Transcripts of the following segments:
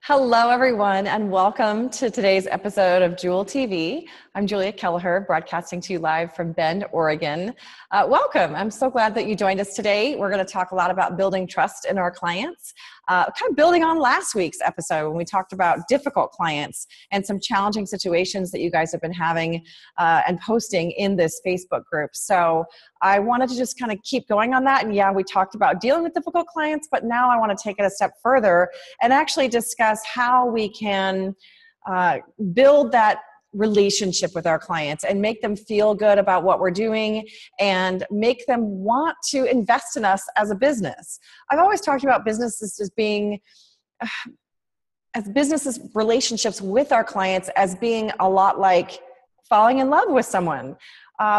Hello, everyone, and welcome to today's episode of Jewel TV. I'm Julia Kelleher, broadcasting to you live from Bend, Oregon. Welcome. I'm so glad that you joined us today. We're going to talk a lot about building trust in our clients, kind of building on last week's episode when we talked about difficult clients and some challenging situations that you guys have been having and posting in this Facebook group. So I wanted to just kind of keep going on that. And yeah, we talked about dealing with difficult clients, but now I want to take it a step further and actually discuss how we can build that relationship with our clients and make them feel good about what we're doing and make them want to invest in us as a business. I've always talked about businesses as being, relationships with our clients as being a lot like falling in love with someone.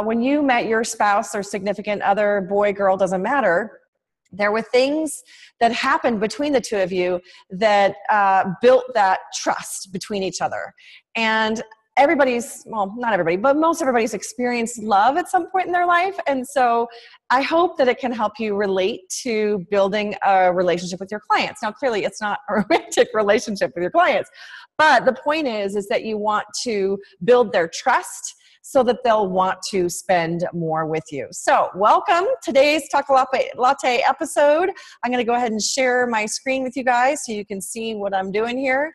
When you met your spouse or significant other, boy, girl, doesn't matter, there were things that happened between the two of you that built that trust between each other. And not everybody, but most everybody's experienced love at some point in their life. And so I hope that it can help you relate to building a relationship with your clients. Now, clearly it's not a romantic relationship with your clients, but the point is that you want to build their trust so that they'll want to spend more with you. So welcome today's Chocolate Latte episode. I'm going to go ahead and share my screen with you guys so you can see what I'm doing here.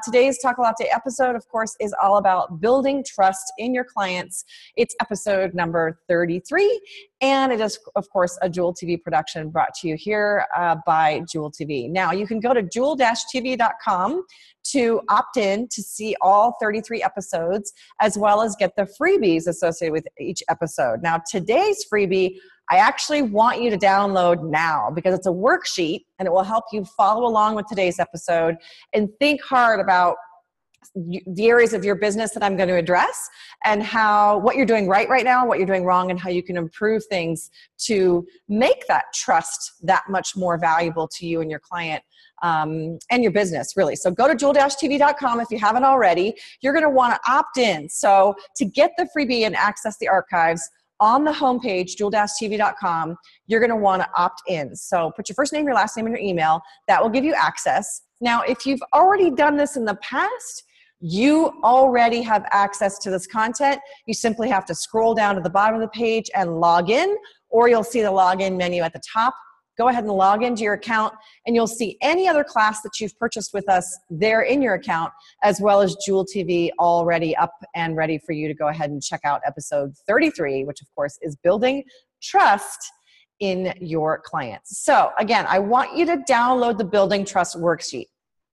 Today's Chocolate Latte episode, of course, is all about building trust in your clients. It's episode number 33, and it is, of course, a Jewel TV production brought to you here by Jewel TV. Now, you can go to jewel-tv.com to opt in to see all 33 episodes, as well as get the freebies associated with each episode. Now, today's freebie, I actually want you to download now because it's a worksheet and it will help you follow along with today's episode and think hard about the areas of your business that I'm going to address and what you're doing right now, what you're doing wrong, and how you can improve things to make that trust that much more valuable to you and your client and your business, really. So go to jewel-tv.com if you haven't already. You're going to want to opt in. So to get the freebie and access the archives, on the homepage, jewel-tv.com, you're going to want to opt in. So put your first name, your last name, and your email. That will give you access. Now, if you've already done this in the past, you already have access to this content. You simply have to scroll down to the bottom of the page and log in, or you'll see the login menu at the top. Go ahead and log into your account, and you'll see any other class that you've purchased with us there in your account, as well as Jewel TV already up and ready for you to go ahead and check out episode 33, which of course is building trust in your clients. So again, I want you to download the Building Trust worksheet.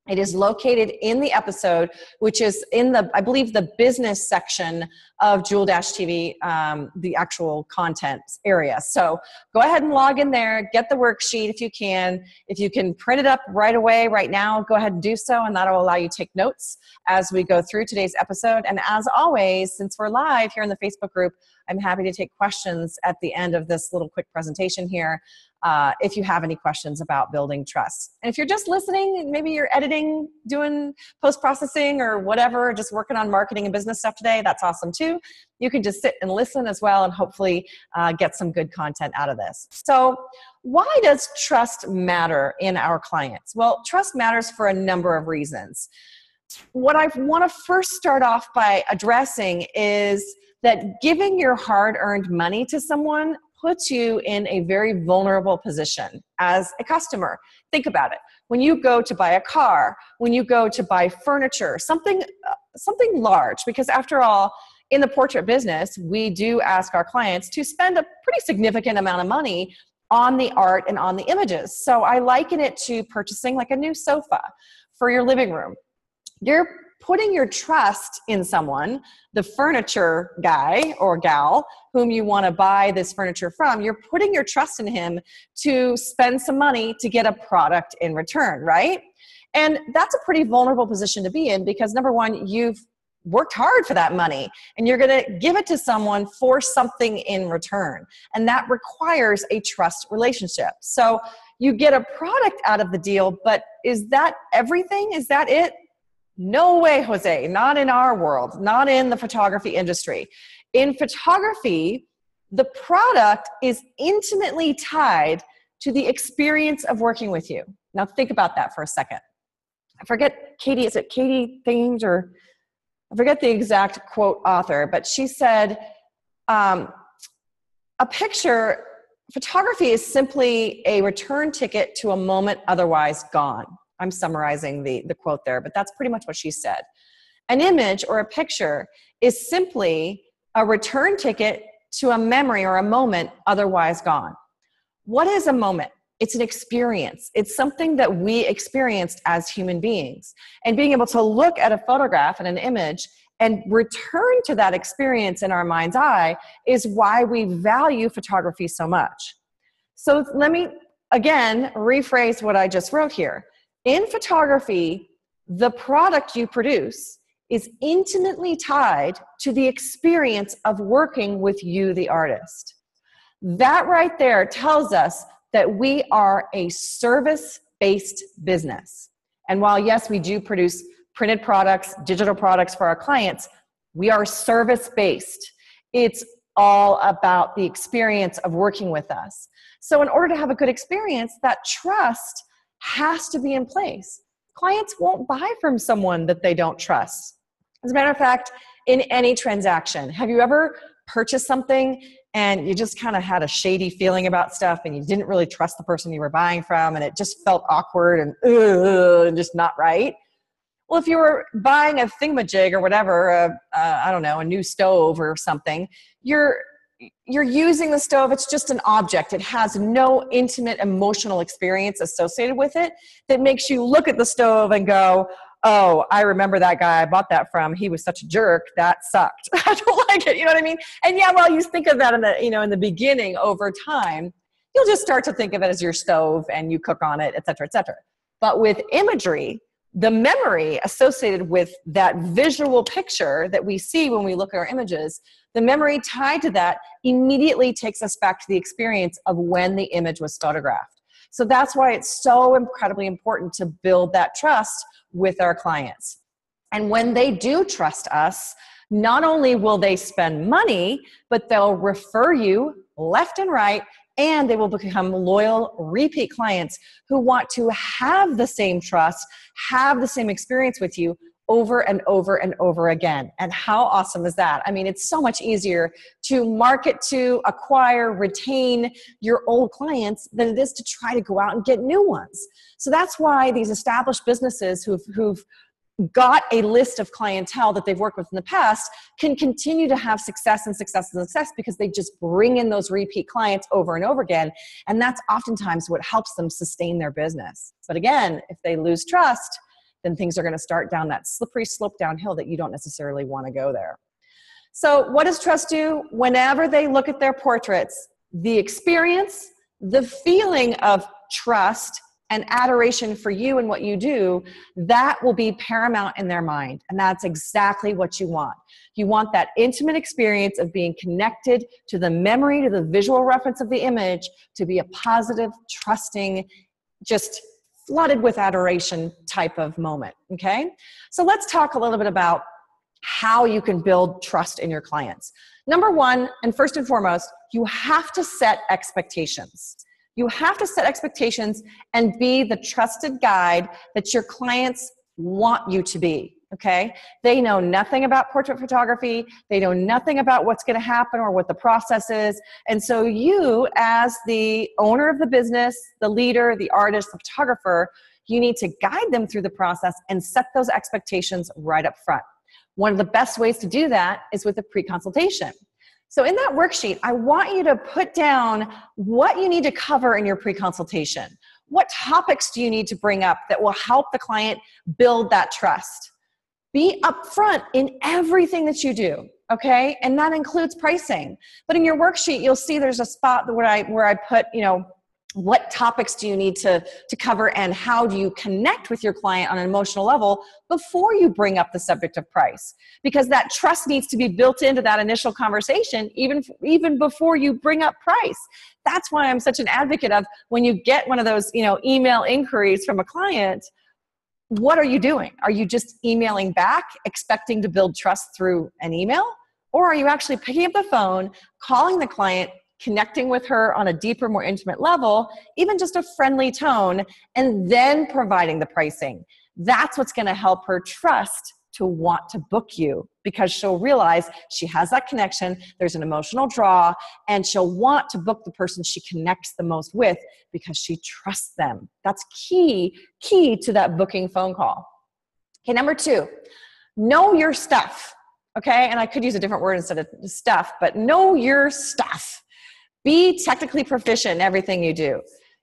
It is located in the episode, which is in I believe, the business section of Jewel-TV, the actual content area. So go ahead and log in there, get the worksheet if you can. If you can print it up right away, right now, go ahead and do so, and that'll allow you to take notes as we go through today's episode. And as always, since we're live here in the Facebook group, I'm happy to take questions at the end of this little quick presentation here. If you have any questions about building trust. And if you're just listening, maybe you're editing, doing post-processing or whatever, just working on marketing and business stuff today, that's awesome too. You can just sit and listen as well and hopefully get some good content out of this. So why does trust matter in our clients? Well, trust matters for a number of reasons. What I want to first start off by addressing is that giving your hard-earned money to someone puts you in a very vulnerable position as a customer. Think about it. When you go to buy a car, when you go to buy furniture, something large, because after all, in the portrait business, we do ask our clients to spend a pretty significant amount of money on the art and on the images. So I liken it to purchasing like a new sofa for your living room. You're putting your trust in someone, the furniture guy or gal whom you want to buy this furniture from. You're putting your trust in him to spend some money to get a product in return, right? And that's a pretty vulnerable position to be in because number one, you've worked hard for that money and you're going to give it to someone for something in return. And that requires a trust relationship. So you get a product out of the deal, but is that everything? Is that it? No way, Jose, not in our world, not in the photography industry. In photography, the product is intimately tied to the experience of working with you. Now think about that for a second. I forget Katie, is it Katie Thames, or I forget the exact quote author, but she said, photography is simply a return ticket to a moment otherwise gone. I'm summarizing the quote there, but that's pretty much what she said. An image or a picture is simply a return ticket to a memory or a moment otherwise gone. What is a moment? It's an experience. It's something that we experienced as human beings. And being able to look at a photograph and an image and return to that experience in our mind's eye is why we value photography so much. So let me, again, rephrase what I just wrote here. In photography, the product you produce is intimately tied to the experience of working with you, the artist. That right there tells us that we are a service-based business. And while, yes, we do produce printed products, digital products for our clients, we are service-based. It's all about the experience of working with us. So in order to have a good experience, that trust has to be in place. Clients won't buy from someone that they don't trust. As a matter of fact, in any transaction, have you ever purchased something and you just kind of had a shady feeling about stuff and you didn't really trust the person you were buying from and it just felt awkward and just not right? Well, if you were buying a thingamajig or whatever, I don't know, a new stove or something, you're using the stove. It's just an object. It has no intimate emotional experience associated with it that makes you look at the stove and go, oh, I remember that guy I bought that from. He was such a jerk. That sucked. I don't like it. You know what I mean? And yeah, while you think of that in the beginning, over time, you'll just start to think of it as your stove and you cook on it, et cetera, et cetera. But with imagery, the memory associated with that visual picture that we see when we look at our images, the memory tied to that immediately takes us back to the experience of when the image was photographed. So that's why it's so incredibly important to build that trust with our clients. And when they do trust us, not only will they spend money, but they'll refer you left and right, and they will become loyal repeat clients who want to have the same trust, have the same experience with you over and over and over again. And how awesome is that? I mean, it's so much easier to market to, acquire, retain your old clients than it is to try to go out and get new ones. So that's why these established businesses who've got a list of clientele that they've worked with in the past can continue to have success and success and success because they just bring in those repeat clients over and over again. And that's oftentimes what helps them sustain their business. But again, if they lose trust, then things are going to start down that slippery slope downhill that you don't necessarily want to go there. So what does trust do? Whenever they look at their portraits, the experience, the feeling of trust and adoration for you and what you do, that will be paramount in their mind. And that's exactly what you want. You want that intimate experience of being connected to the memory, to the visual reference of the image, to be a positive, trusting, just flooded with adoration type of moment, okay? So let's talk a little bit about how you can build trust in your clients. Number one, and first and foremost, you have to set expectations. You have to set expectations and be the trusted guide that your clients want you to be, okay? They know nothing about portrait photography. They know nothing about what's going to happen or what the process is. And so you, as the owner of the business, the leader, the artist, the photographer, you need to guide them through the process and set those expectations right up front. One of the best ways to do that is with a pre-consultation. So in that worksheet, I want you to put down what you need to cover in your pre-consultation. What topics do you need to bring up that will help the client build that trust? Be upfront in everything that you do, okay? And that includes pricing. But in your worksheet, you'll see there's a spot where I put, what topics do you need to cover and how do you connect with your client on an emotional level before you bring up the subject of price? Because that trust needs to be built into that initial conversation even before you bring up price. That's why I'm such an advocate of when you get one of those email inquiries from a client, what are you doing? Are you just emailing back expecting to build trust through an email? Or are you actually picking up the phone, calling the client, connecting with her on a deeper, more intimate level, even just a friendly tone, and then providing the pricing? That's what's going to help her trust to want to book you, because she'll realize she has that connection, there's an emotional draw, and she'll want to book the person she connects the most with because she trusts them. That's key to that booking phone call. Okay, number 2, know your stuff. Okay, and I could use a different word instead of stuff, but know your stuff. Be technically proficient in everything you do.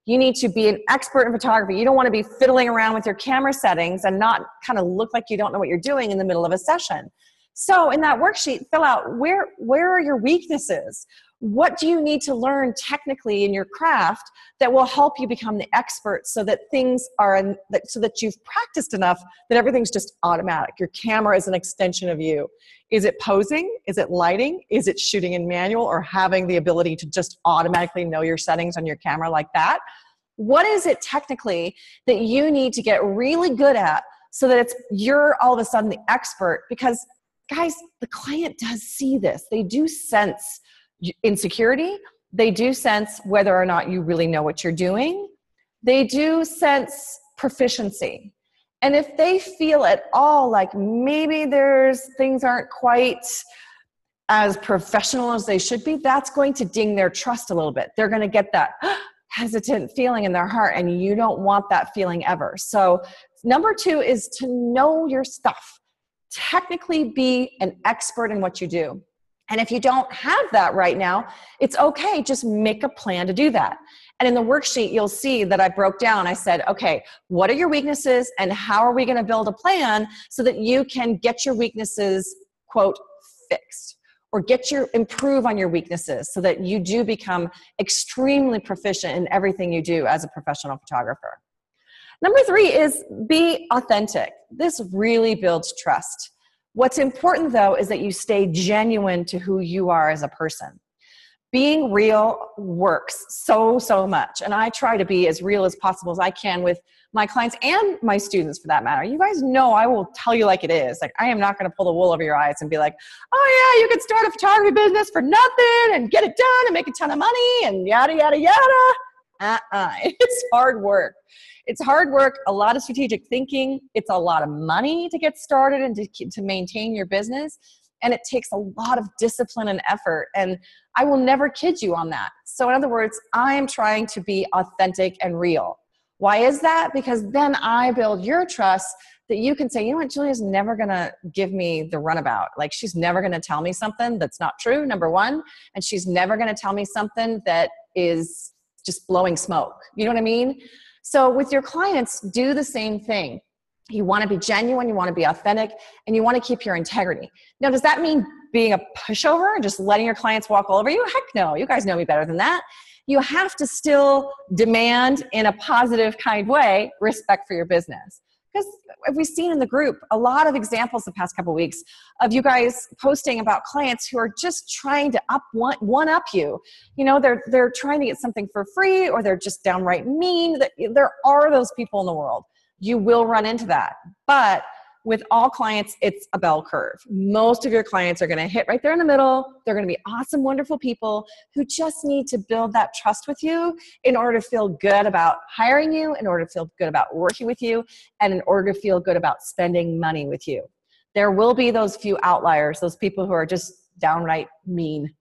You need to be an expert in photography. You don't want to be fiddling around with your camera settings and not kind of look like you don't know what you're doing in the middle of a session. So in that worksheet, fill out where are your weaknesses? What do you need to learn technically in your craft that will help you become the expert, so that things are, so that you've practiced enough that everything's just automatic. Your camera is an extension of you. Is it posing? Is it lighting? Is it shooting in manual, or having the ability to just automatically know your settings on your camera like that? What is it technically that you need to get really good at so that you're all of a sudden the expert? Because guys, the client does see this. They do sense insecurity. They do sense whether or not you really know what you're doing. They do sense proficiency. And if they feel at all like maybe things aren't quite as professional as they should be, that's going to ding their trust a little bit. They're going to get that hesitant feeling in their heart, and you don't want that feeling ever. So number 2 is to know your stuff. Technically be an expert in what you do. And if you don't have that right now, it's okay. Just make a plan to do that. And in the worksheet, you'll see that I broke down. I said, okay, what are your weaknesses and how are we going to build a plan so that you can get your weaknesses, quote, fixed, or improve on your weaknesses so that you do become extremely proficient in everything you do as a professional photographer. Number 3 is be authentic. This really builds trust. What's important, though, is that you stay genuine to who you are as a person. Being real works so much. And I try to be as real as possible as I can with my clients and my students, for that matter. You guys know I will tell you like it is. Like, I am not going to pull the wool over your eyes and be like, oh yeah, you could start a photography business for nothing and get it done and make a ton of money and yada, yada, yada. It's hard work. It's hard work, a lot of strategic thinking. It's a lot of money to get started and to maintain your business. And it takes a lot of discipline and effort. And I will never kid you on that. So in other words, I'm trying to be authentic and real. Why is that? Because then I build your trust that you can say, you know what, Julia's never going to give me the runabout. Like, she's never going to tell me something that's not true, number 1. And she's never going to tell me something that is just blowing smoke. You know what I mean? So with your clients, do the same thing. You want to be genuine, you want to be authentic, and you want to keep your integrity. Now, does that mean being a pushover and just letting your clients walk all over you? Heck no, you guys know me better than that. You have to still demand, in a positive kind way, respect for your business. Because we've seen in the group a lot of examples the past couple of weeks of you guys posting about clients who are just trying to one up you. You know, they're trying to get something for free, or they're just downright mean. There are those people in the world. You will run into that. But with all clients, it's a bell curve. Most of your clients are going to hit right there in the middle. They're going to be awesome, wonderful people who just need to build that trust with you in order to feel good about hiring you, in order to feel good about working with you, and in order to feel good about spending money with you. There will be those few outliers, those people who are just downright mean.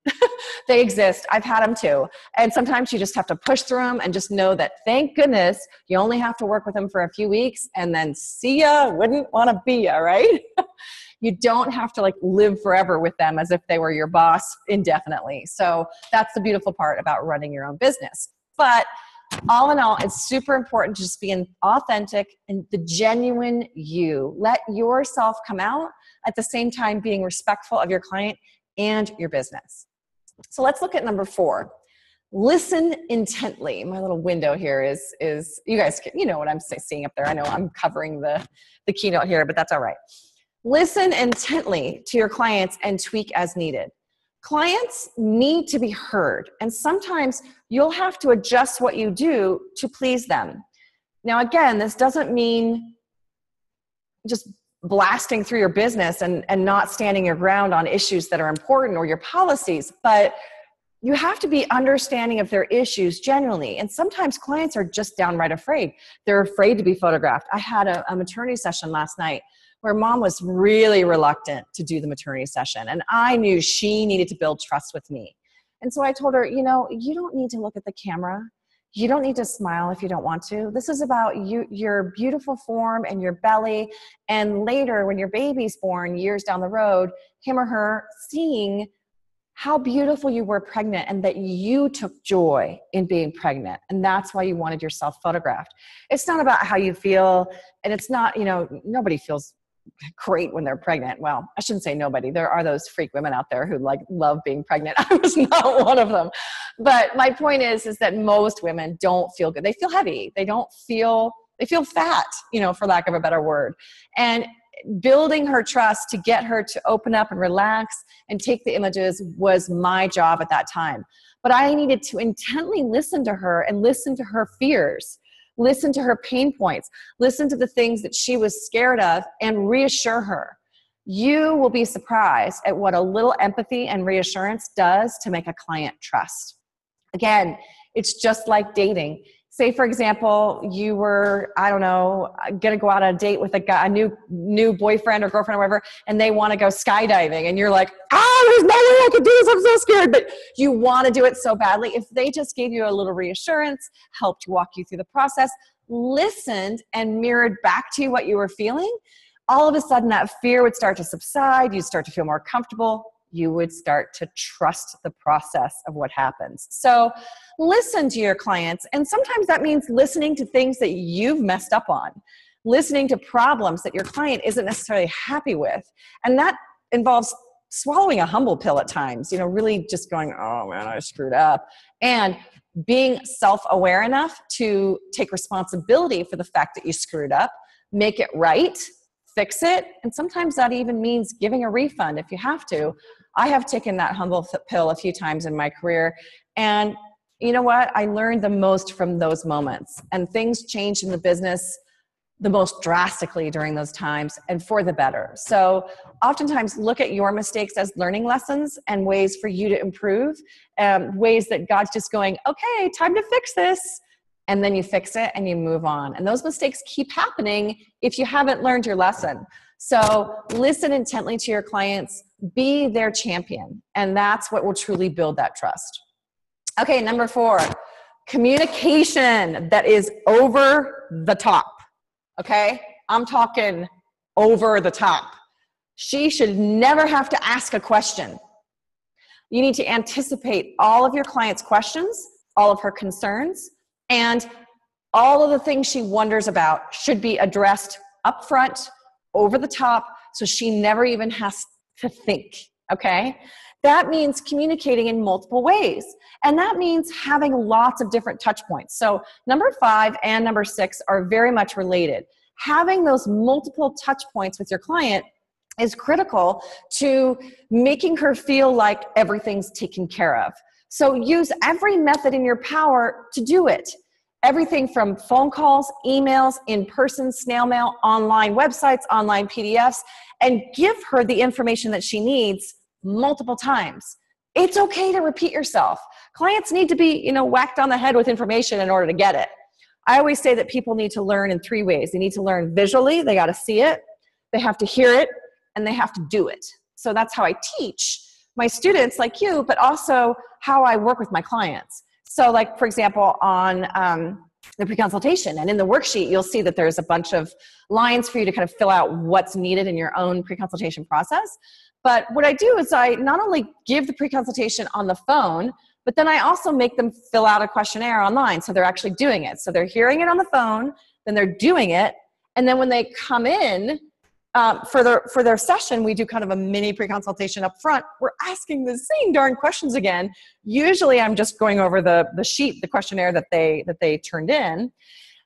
They exist. I've had them too. And sometimes you just have to push through them and just know that, thank goodness, you only have to work with them for a few weeks and then see ya, wouldn't want to be ya, right? You don't have to like live forever with them as if they were your boss indefinitely. So that's the beautiful part about running your own business. But all in all, it's super important to just be authentic and the genuine you. Let yourself come out, at the same time being respectful of your client and your business. So let's look at number 4. Listen intently. My little window here is you guys, you know what I'm seeing up there. I know I'm covering the keynote here, but that's all right. Listen intently to your clients and tweak as needed. Clients need to be heard, and sometimes you'll have to adjust what you do to please them. Now, again, this doesn't mean just blasting through your business and not standing your ground on issues that are important or your policies, but you have to be understanding of their issues genuinely. And sometimes clients are just downright afraid. They're afraid to be photographed. I had a maternity session last night where mom was really reluctant to do the maternity session. And I knew she needed to build trust with me. And so I told her, you don't need to look at the camera. You don't need to smile if you don't want to. This is about you, your beautiful form and your belly. And later, when your baby's born, years down the road, him or her seeing how beautiful you were pregnant and that you took joy in being pregnant. And that's why you wanted yourself photographed. It's not about how you feel. And it's not, nobody feels great when they're pregnant. Well, I shouldn't say nobody. There are those freak women out there who love being pregnant. I was not one of them. But my point is that most women don't feel good. They feel heavy. They feel fat, for lack of a better word. And building her trust to get her to open up and relax and take the images was my job at that time. But I needed to intently listen to her and listen to her fears, listen to her pain points, listen to the things that she was scared of, and reassure her. You will be surprised at what a little empathy and reassurance does to make a client trust. Again, it's just like dating. Say, for example, you were, going to go out on a date with a guy, a new boyfriend or girlfriend or whatever, and they want to go skydiving. And you're like, there's no way I can do this. I'm so scared. But you want to do it so badly. If they just gave you a little reassurance, helped walk you through the process, listened and mirrored back to you what you were feeling, all of a sudden that fear would start to subside. You'd start to feel more comfortable. You would start to trust the process of what happens. So listen to your clients. And sometimes that means listening to things that you've messed up on, listening to problems that your client isn't necessarily happy with. And that involves swallowing a humble pill at times, really just going, oh man, I screwed up. And being self-aware enough to take responsibility for the fact that you screwed up, make it right, fix it. And sometimes that even means giving a refund if you have to. I have taken that humble pill a few times in my career. And you know what? I learned the most from those moments. And things changed in the business the most drastically during those times and for the better. So oftentimes look at your mistakes as learning lessons and ways for you to improve, ways that God's just going, okay, time to fix this. And then you fix it and you move on. And those mistakes keep happening if you haven't learned your lesson. So listen intently to your clients, be their champion. And that's what will truly build that trust. Okay, number 4, communication that is over the top. Okay, I'm talking over the top. She should never have to ask a question. You need to anticipate all of your client's questions, all of her concerns, and all of the things she wonders about should be addressed up front, over the top, so she never even has to think, okay? That means communicating in multiple ways. And that means having lots of different touch points. So number 5 and number 6 are very much related. Having those multiple touch points with your client is critical to making her feel like everything's taken care of. So use every method in your power to do it. Everything from phone calls, emails, in-person, snail mail, online websites, online PDFs, and give her the information that she needs multiple times. It's okay to repeat yourself. Clients need to be, whacked on the head with information in order to get it. I always say that people need to learn in 3 ways. They need to learn visually, they got to see it, they have to hear it, and they have to do it. So that's how I teach my students like you, but also how I work with my clients. So like, for example, on the pre-consultation and in the worksheet, you'll see that there's a bunch of lines for you to kind of fill out what's needed in your own pre-consultation process. But what I do is I not only give the pre-consultation on the phone, but then I also make them fill out a questionnaire online. So they're actually doing it. So they're hearing it on the phone, then they're doing it. And then when they come in, for their session, we do kind of a mini pre-consultation up front. We're asking the same darn questions again. Usually I'm just going over the sheet, the questionnaire that they turned in,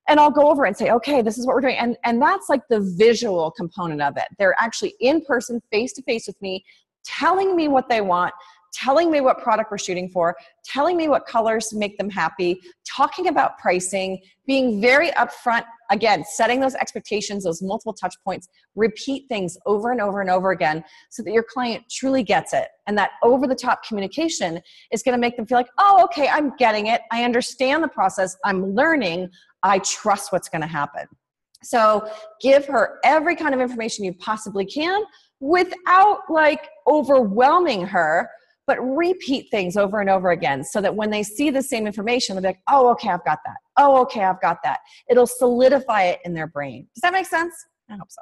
and I'll go over and say, okay, this is what we're doing. And that's like the visual component of it. They're actually in person, face-to-face with me, telling me what they want, telling me what product we're shooting for, telling me what colors make them happy, talking about pricing, being very upfront again, setting those expectations, those multiple touch points, repeat things over and over and over again so that your client truly gets it. And that over-the-top communication is going to make them feel like, oh, okay, I'm getting it. I understand the process. I'm learning. I trust what's going to happen. So give her every kind of information you possibly can without like overwhelming her, but repeat things over and over again so that when they see the same information, they'll be like, oh, okay, I've got that. Oh, okay, I've got that. It'll solidify it in their brain. Does that make sense? I hope so.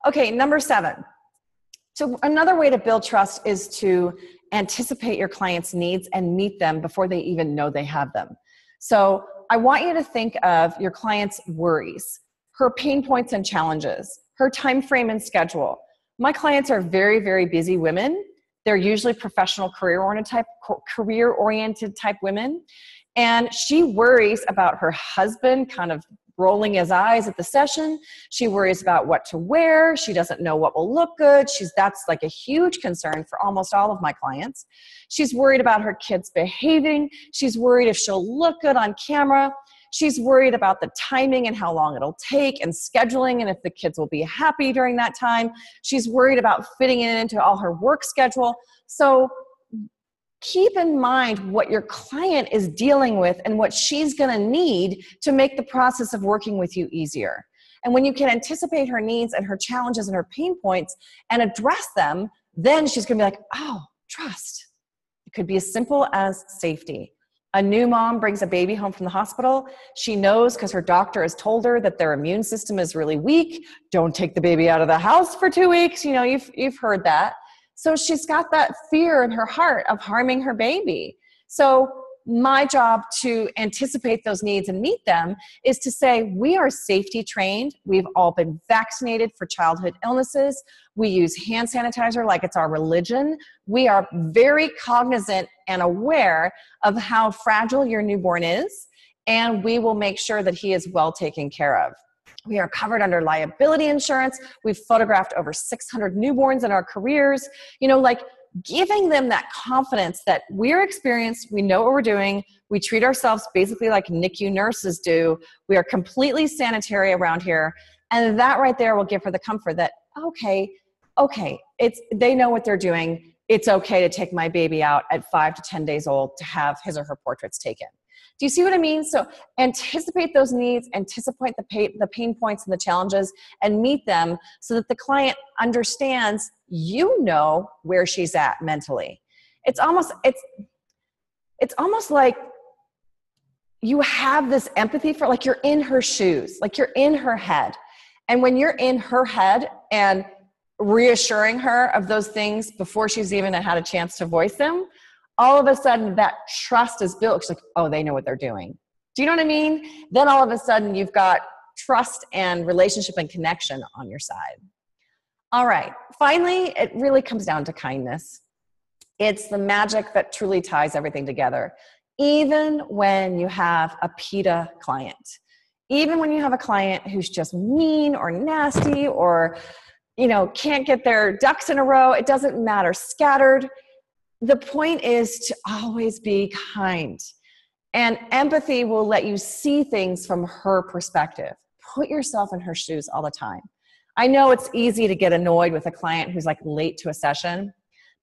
Okay, number 7. So another way to build trust is to anticipate your client's needs and meet them before they even know they have them. So I want you to think of your client's worries, her pain points and challenges, her time frame and schedule. My clients are very, very busy women. They're usually professional career-oriented type women. And she worries about her husband kind of rolling his eyes at the session. She worries about what to wear. She doesn't know what will look good. That's like a huge concern for almost all of my clients. She's worried about her kids behaving. She's worried if she'll look good on camera. She's worried about the timing and how long it'll take and scheduling and if the kids will be happy during that time. She's worried about fitting it into all her work schedule. So keep in mind what your client is dealing with and what she's going to need to make the process of working with you easier. And when you can anticipate her needs and her challenges and her pain points and address them, then she's going to be like, oh, trust. It could be as simple as safety. A new mom brings a baby home from the hospital. She knows because her doctor has told her that their immune system is really weak. Don't take the baby out of the house for 2 weeks. You know, you've heard that. So she's got that fear in her heart of harming her baby. So my job to anticipate those needs and meet them is to say, we are safety trained. We've all been vaccinated for childhood illnesses. We use hand sanitizer like it's our religion. We are very cognizant and aware of how fragile your newborn is, and we will make sure that he is well taken care of. We are covered under liability insurance. We've photographed over 600 newborns in our careers. You know, like giving them that confidence that we're experienced, we know what we're doing, we treat ourselves basically like NICU nurses do. We are completely sanitary around here. And that right there will give her the comfort that, okay, they know what they're doing. It's okay to take my baby out at 5 to 10 days old to have his or her portraits taken. Do you see what I mean? So anticipate those needs, anticipate the pain points and the challenges, and meet them so that the client understands you know where she's at mentally. It's almost like you have this empathy for, like you're in her shoes, like you're in her head. And when you're in her head and reassuring her of those things before she's even had a chance to voice them, all of a sudden that trust is built. She's like, oh, they know what they're doing. Do you know what I mean? Then all of a sudden you've got trust and relationship and connection on your side. All right. Finally, it really comes down to kindness. It's the magic that truly ties everything together. Even when you have a PETA client, even when you have a client who's just mean or nasty or, you know, can't get their ducks in a row, it doesn't matter, scattered. The point is to always be kind. And empathy will let you see things from her perspective. Put yourself in her shoes all the time. I know it's easy to get annoyed with a client who's like late to a session,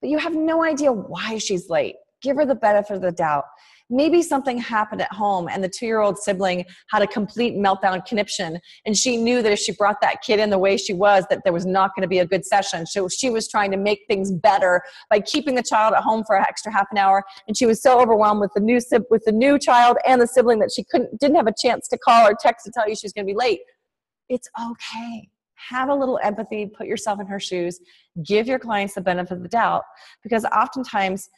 but you have no idea why she's late. Give her the benefit of the doubt. Maybe something happened at home and the 2-year-old sibling had a complete meltdown conniption, and she knew that if she brought that kid in the way she was, that there was not going to be a good session. So she was trying to make things better by keeping the child at home for an extra half an hour, and she was so overwhelmed with the new child and the sibling that she didn't have a chance to call or text to tell you she was going to be late. It's okay. Have a little empathy, put yourself in her shoes, give your clients the benefit of the doubt, because oftentimes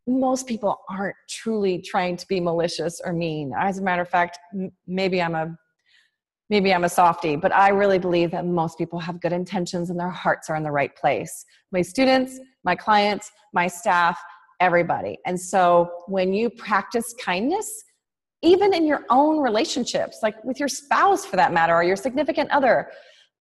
most people aren't truly trying to be malicious or mean. As a matter of fact, maybe I'm a softie, but I really believe that most people have good intentions and their hearts are in the right place. My students, my clients, my staff, everybody. And so when you practice kindness, even in your own relationships, like with your spouse for that matter, or your significant other,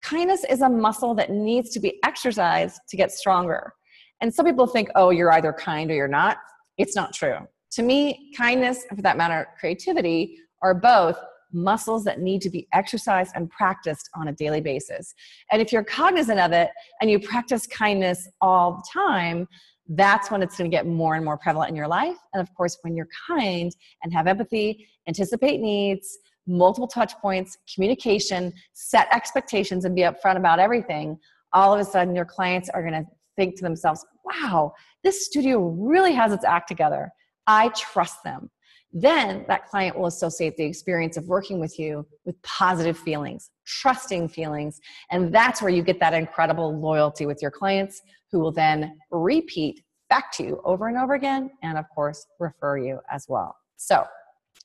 kindness is a muscle that needs to be exercised to get stronger. And some people think, oh, you're either kind or you're not. It's not true. To me, kindness, and for that matter, creativity, are both muscles that need to be exercised and practiced on a daily basis. And if you're cognizant of it and you practice kindness all the time, that's when it's going to get more and more prevalent in your life. And of course, when you're kind and have empathy, anticipate needs, multiple touch points, communication, set expectations, and be upfront about everything, all of a sudden your clients are going to think to themselves, wow, this studio really has its act together. I trust them. Then that client will associate the experience of working with you with positive feelings, trusting feelings, and that's where you get that incredible loyalty with your clients, who will then repeat back to you over and over again, and of course, refer you as well. So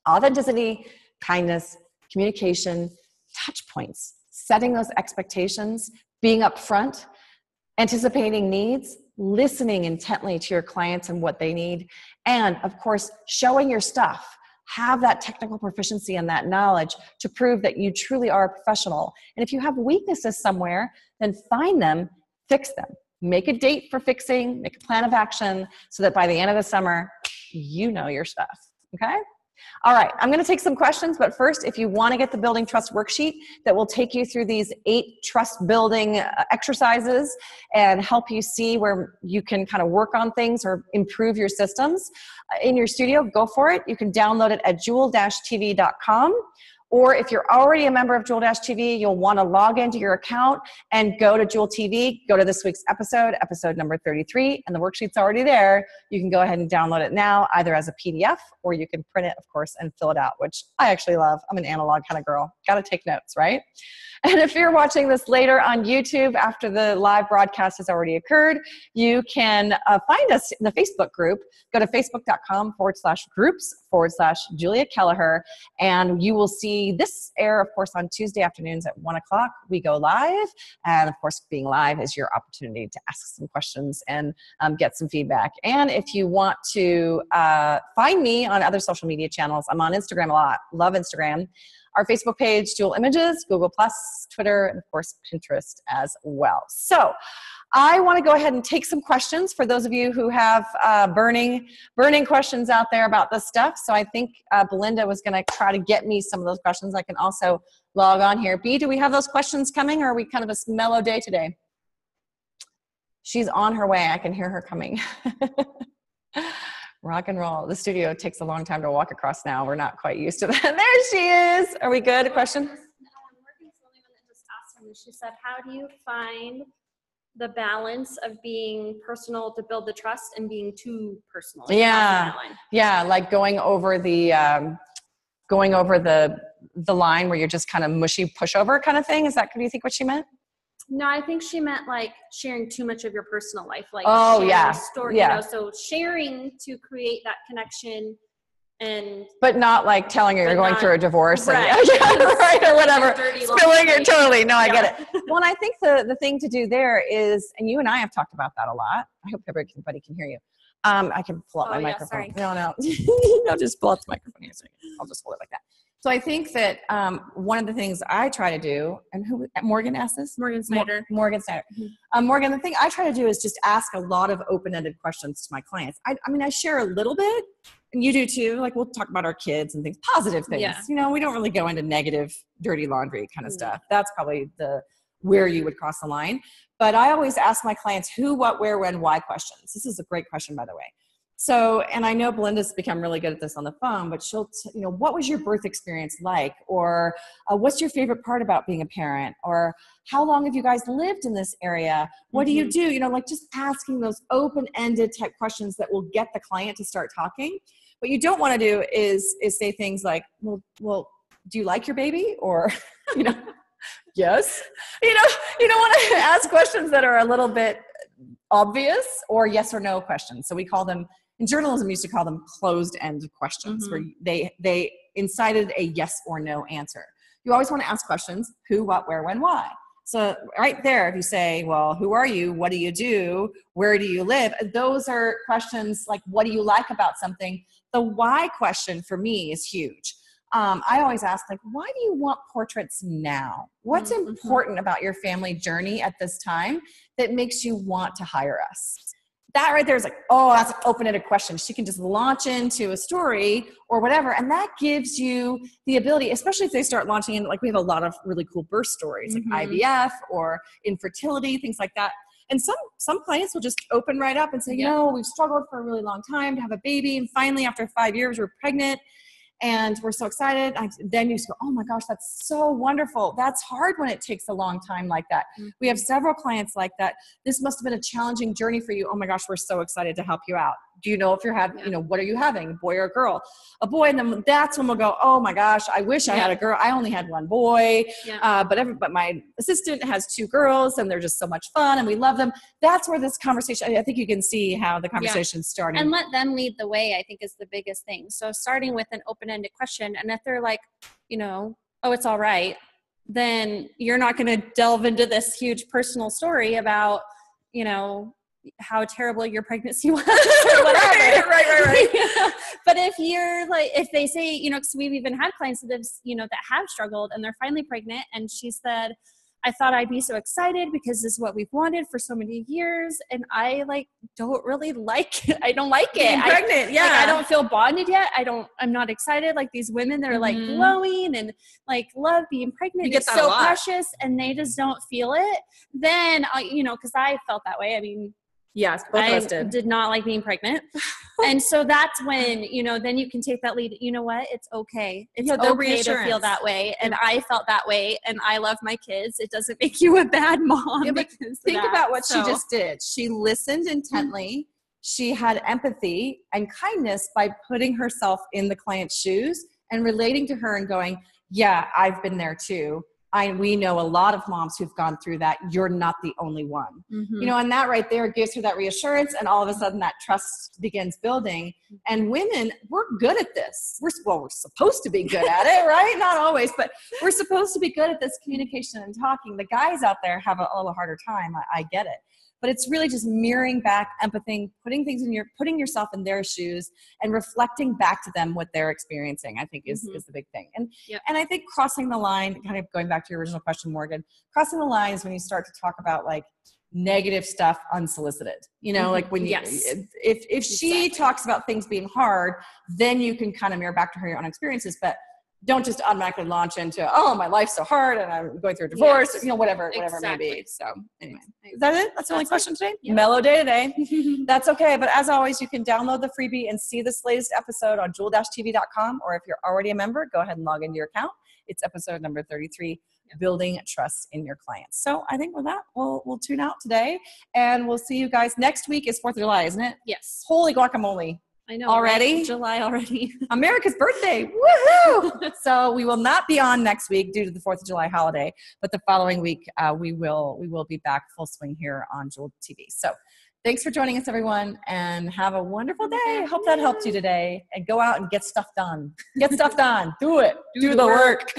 authenticity, kindness, communication, touch points, setting those expectations, being upfront, anticipating needs, listening intently to your clients and what they need, and of course, showing your stuff. Have that technical proficiency and that knowledge to prove that you truly are a professional. And if you have weaknesses somewhere, then find them, fix them. Make a date for fixing, make a plan of action so that by the end of the summer, you know your stuff, okay? All right, I'm gonna take some questions, but first, if you wanna get the Building Trust worksheet that will take you through these 8 trust building exercises and help you see where you can kind of work on things or improve your systems in your studio, go for it. You can download it at jewel-tv.com. Or if you're already a member of Jewel-TV, you'll want to log into your account and go to Jewel TV, go to this week's episode number 33, and the worksheet's already there. You can go ahead and download it now, either as a PDF, or you can print it, of course, and fill it out, which I actually love. I'm an analog kind of girl. Got to take notes, right? And if you're watching this later on YouTube after the live broadcast has already occurred, you can find us in the Facebook group. Go to facebook.com/groups/Julia Kelleher, and you will see this air, of course, on Tuesday afternoons at 1 o'clock. We go live, and of course, being live is your opportunity to ask some questions and get some feedback. And if you want to find me on other social media channels, I'm on Instagram a lot. Love Instagram. Our Facebook page, Jewel Images, Google+, Twitter, and of course, Pinterest as well. So I want to go ahead and take some questions for those of you who have burning questions out there about this stuff. So I think Belinda was going to try to get me some of those questions. I can also log on here. B, do we have those questions coming, or are we kind of a mellow day today? She's on her way. I can hear her coming. Rock and roll. The studio takes a long time to walk across now. We're not quite used to that. There she is. Are we good? A question? She said, how do you find the balance of being personal to build the trust and being too personal? Yeah. Yeah. Like going over the line where you're just kind of mushy pushover kind of thing. Is that, do you think what she meant? No, I think she meant like sharing too much of your personal life, like story, yeah. You know, so sharing to create that connection, but not like telling her you're going through a divorce, right, right, or whatever. Spilling it, totally. No, I get it. Well, and I think the thing to do there is, and you and I have talked about that a lot. I hope everybody can hear you. I can pull up my microphone. Sorry. No, no, just pull up the microphone here. So I'll just hold it like that. So I think that one of the things I try to do, and who, Morgan asked this? Morgan Snyder. Morgan Snyder. Mm-hmm. Morgan, the thing I try to do is just ask a lot of open-ended questions to my clients. I mean, I share a little bit, and you do too. Like, we'll talk about our kids and things, positive things. Yeah. You know, we don't really go into negative, dirty laundry kind of stuff. That's probably where you would cross the line. But I always ask my clients who, what, where, when, why questions. This is a great question, by the way. So, and I know Belinda's become really good at this on the phone, but she'll, what was your birth experience like? Or what's your favorite part about being a parent? Or how long have you guys lived in this area? What do you do? You know, like just asking those open-ended type questions that will get the client to start talking. What you don't want to do is say things like, well, do you like your baby? Or, yes. You don't want to ask questions that are a little bit obvious, or yes or no questions. So we call them, in journalism, we used to call them closed-end questions, where they incited a yes or no answer. You always want to ask questions: who, what, where, when, why. So right there, if you say, well, who are you? What do you do? Where do you live? Those are questions like, what do you like about something? The why question for me is huge. I always ask, like, why do you want portraits now? What's important about your family journey at this time that makes you want to hire us? that right there is like, oh, that's an open-ended question. She can just launch into a story or whatever. And that gives you the ability, especially if they start launching in, like we have a lot of really cool birth stories, like IVF or infertility, things like that. And some clients will just open right up and say, you know, we've struggled for a really long time to have a baby. And finally, after 5 years, we're pregnant. And we're so excited. Then you just go, oh my gosh, that's so wonderful. That's hard when it takes a long time like that. We have several clients like that. This must have been a challenging journey for you. Oh my gosh, we're so excited to help you out. Do you know if you're having, you know, what are you having, a boy or a girl? A boy. And then that's when we'll go, oh my gosh, I wish I had a girl. I only had one boy, but my assistant has 2 girls and they're just so much fun and we love them. That's where this conversation, I think you can see how the conversation's starting. And let them lead the way, I think, is the biggest thing. So starting with an open-ended question, and if they're like, you know, oh, it's all right, then you're not going to delve into this huge personal story about, you know, how terrible your pregnancy was or whatever. Right. But if you're like, if they say, you know, because we've even had clients that have, you know, that have struggled and they're finally pregnant, and she said, I thought I'd be so excited because this is what we've wanted for so many years. And I like, don't really like it. I don't like it. Being pregnant. Like, I don't feel bonded yet. I'm not excited. Like these women that are like glowing and like love being pregnant. It's so precious and they just don't feel it. Then, you know, cause I felt that way. I mean, yes, both of us did not like being pregnant. And so that's when, you know, then you can take that lead. You know what? It's okay. It's okay to feel that way. And I felt that way. And I love my kids. It doesn't make you a bad mom. But think about what she just did. She listened intently. She had empathy and kindness by putting herself in the client's shoes and relating to her and going, yeah, I've been there too. We know a lot of moms who've gone through that. You're not the only one. You know, and that right there gives her that reassurance, and all of a sudden that trust begins building. And women, we're good at this. We're supposed to be good at it, right? Not always, but we're supposed to be good at this communication and talking. The guys out there have a little harder time. I get it. But it's really just mirroring back, empathying, putting yourself in their shoes and reflecting back to them what they're experiencing, I think is the big thing. And I think crossing the line, kind of going back to your original question, Morgan, crossing the line is when you start to talk about like negative stuff unsolicited, you know, like when if she talks about things being hard, then you can kind of mirror back to her your own experiences, but don't just automatically launch into, oh, my life's so hard and I'm going through a divorce, you know, whatever it may be. So anyway, is that it? That's the only question today? Yep. Mellow day today. That's okay. But as always, you can download the freebie and see this latest episode on jewel-tv.com. Or if you're already a member, go ahead and log into your account. It's episode number 33, Building Trust in Your Clients. So I think with that, we'll tune out today and we'll see you guys next week. Is 4th of July, isn't it? Yes. Holy guacamole. I know. Already? Right? July already. America's birthday. Woohoo! So we will not be on next week due to the 4th of July holiday, but the following week we will be back full swing here on Jewel TV. So thanks for joining us, everyone, and have a wonderful day. Hope that helped you today. And go out and get stuff done. Get stuff done. Do it. Do the work.